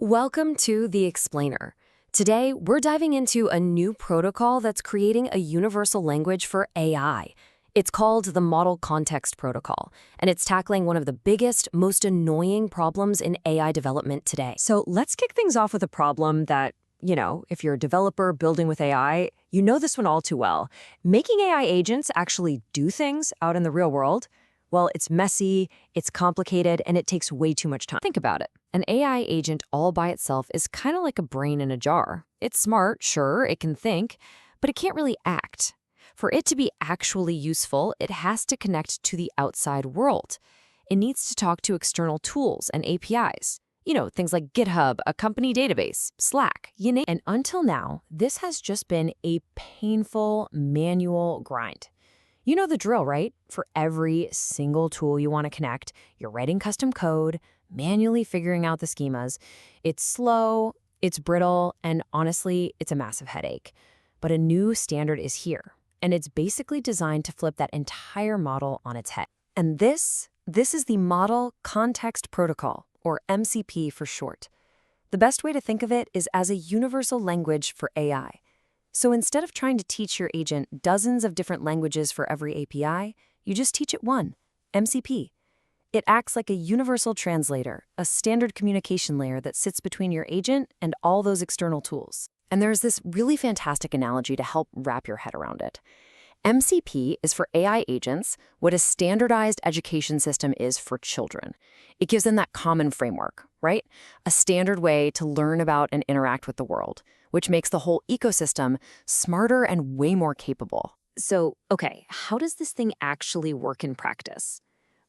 Welcome to The Explainer. Today, we're diving into a new protocol that's creating a universal language for AI. It's called the Model Context Protocol, and it's tackling one of the biggest, most annoying problems in AI development today. So let's kick things off with a problem that, if you're a developer building with AI, you know this one all too well. Making AI agents actually do things out in the real world, well, it's messy, it's complicated, and it takes way too much time. Think about it. An AI agent all by itself is kind of like a brain in a jar. It's smart, sure, it can think, but it can't really act. For it to be actually useful, it has to connect to the outside world. It needs to talk to external tools and APIs. Things like GitHub, a company database, Slack, you name it. And until now, this has just been a painful manual grind. You know the drill, right? For every single tool you want to connect, you're writing custom code, manually figuring out the schemas. It's slow, it's brittle, and honestly, it's a massive headache. But a new standard is here, and it's basically designed to flip that entire model on its head. And this is the Model Context Protocol, or MCP for short. The best way to think of it is as a universal language for AI. So instead of trying to teach your agent dozens of different languages for every API, you just teach it one, MCP. It acts like a universal translator, a standard communication layer that sits between your agent and all those external tools. And there's this really fantastic analogy to help wrap your head around it. MCP is for AI agents what a standardized education system is for children. It gives them that common framework, right? A standard way to learn about and interact with the world, which makes the whole ecosystem smarter and way more capable. So, okay, how does this thing actually work in practice?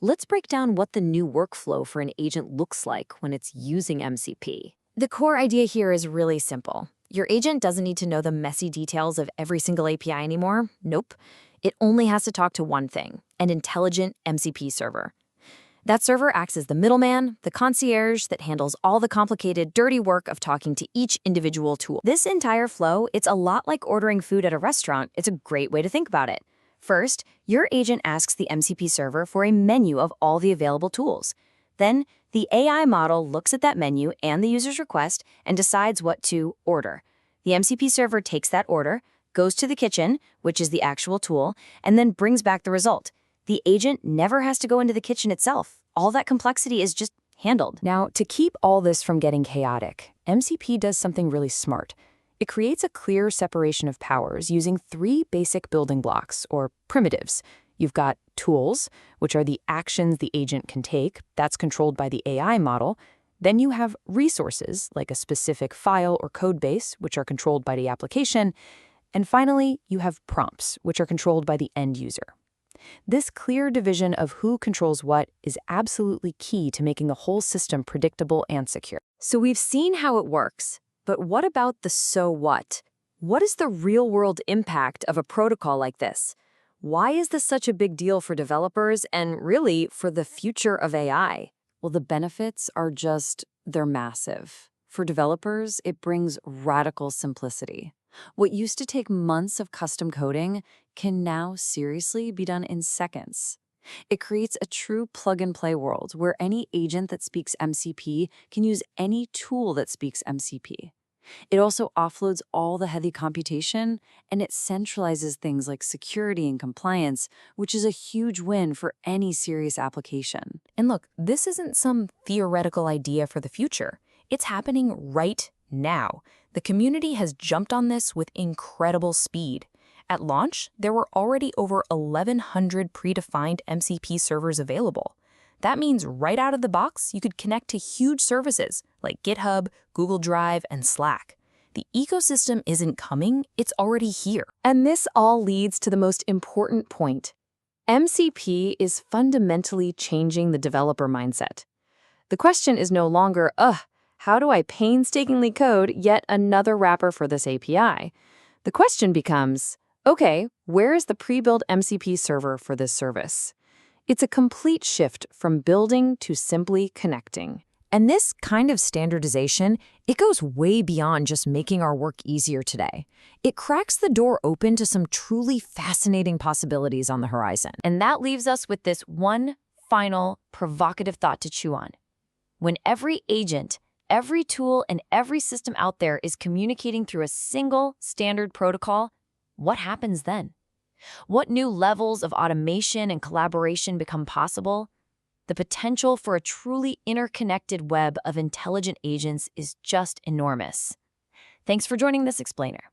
Let's break down what the new workflow for an agent looks like when it's using MCP. The core idea here is really simple. Your agent doesn't need to know the messy details of every single API anymore. Nope. It only has to talk to one thing, an intelligent MCP server. That server acts as the middleman, the concierge that handles all the complicated, dirty work of talking to each individual tool. This entire flow, it's a lot like ordering food at a restaurant. It's a great way to think about it. First, your agent asks the MCP server for a menu of all the available tools. Then, the AI model looks at that menu and the user's request and decides what to order. The MCP server takes that order, goes to the kitchen, which is the actual tool, and then brings back the result. The agent never has to go into the kitchen itself. All that complexity is just handled. Now, to keep all this from getting chaotic, MCP does something really smart. It creates a clear separation of powers using three basic building blocks, or primitives. You've got tools, which are the actions the agent can take. That's controlled by the AI model. Then you have resources, like a specific file or code base, which are controlled by the application. And finally, you have prompts, which are controlled by the end user. This clear division of who controls what is absolutely key to making the whole system predictable and secure. So we've seen how it works, but what about the so what? What is the real-world impact of a protocol like this? Why is this such a big deal for developers and really for the future of AI? Well, the benefits are they're massive. For developers, it brings radical simplicity. What used to take months of custom coding can now seriously be done in seconds. It creates a true plug-and-play world where any agent that speaks MCP can use any tool that speaks MCP. It also offloads all the heavy computation, and it centralizes things like security and compliance, which is a huge win for any serious application. And look, this isn't some theoretical idea for the future. It's happening right now. The community has jumped on this with incredible speed. At launch, there were already over 1,100 predefined MCP servers available. That means right out of the box, you could connect to huge services like GitHub, Google Drive, and Slack. The ecosystem isn't coming, it's already here. And this all leads to the most important point. MCP is fundamentally changing the developer mindset. The question is no longer, how do I painstakingly code yet another wrapper for this API? The question becomes, okay, where is the pre-built MCP server for this service? It's a complete shift from building to simply connecting. And this kind of standardization, it goes way beyond just making our work easier today. It cracks the door open to some truly fascinating possibilities on the horizon. And that leaves us with this one final provocative thought to chew on. When every agent, every tool and every system out there is communicating through a single standard protocol, what happens then? What new levels of automation and collaboration become possible? The potential for a truly interconnected web of intelligent agents is just enormous. Thanks for joining this explainer.